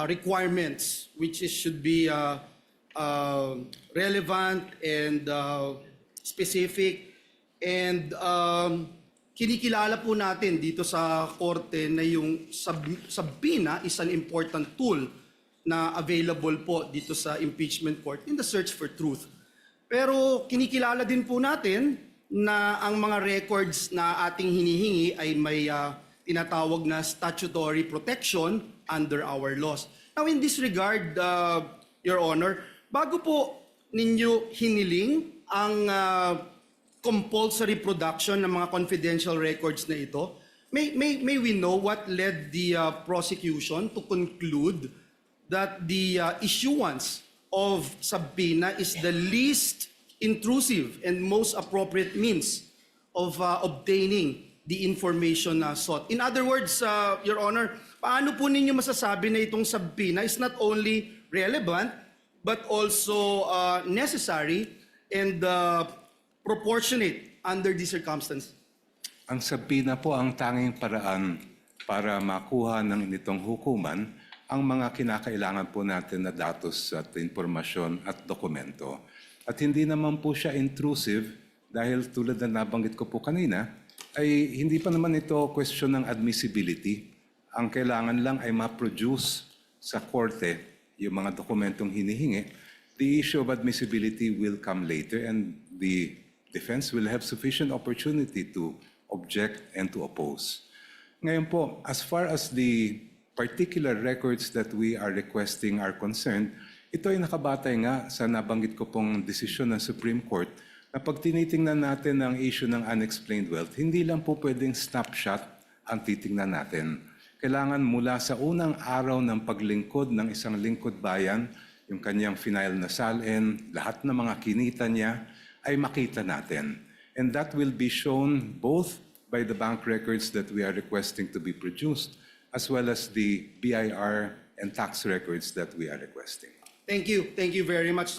requirements, which should be relevant and specific. And kinikilala po natin dito sa korte na yung subpoena is an important tool na available po dito sa impeachment court in the search for truth. Pero kinikilala din po natin na ang mga records na ating hinihingi ay may tinatawag na statutory protection under our laws. Now in this regard, Your Honor, bago po ninyo hiniling ang compulsory production ng mga confidential records na ito, may we know what led the prosecution to conclude that the issuance of subpoena is the least intrusive and most appropriate means of obtaining the information sought? In other words, Your Honor, paano po ninyo masasabi na itong subpoena is not only relevant but also necessary and proportionate under these circumstances? Ang subpoena po ang tanging paraan para makuha ng initong hukuman ang mga kinakailangan po natin na datos at impormasyon at dokumento. At hindi naman po siya intrusive dahil tulad na nabanggit ko po kanina, ay hindi pa naman ito question ng admissibility. Ang kailangan lang ay ma-produce sa korte yung mga dokumentong hinihingi. The issue of admissibility will come later and the defense will have sufficient opportunity to object and to oppose. Ngayon po, as far as the particular records that we are requesting are concerned, ito ay nakabatay nga sa nabanggit ko pong desisyon ng Supreme Court na pag tinitingnan natin ang issue ng unexplained wealth, hindi lang po pwedeng snapshot ang titingnan natin. Kailangan mula sa unang araw ng paglingkod ng isang lingkod bayan, yung kanyang final na salin, lahat ng mga kinita niya, ay makita natin. And that will be shown both by the bank records that we are requesting to be produced, as well as the BIR and tax records that we are requesting. Thank you very much.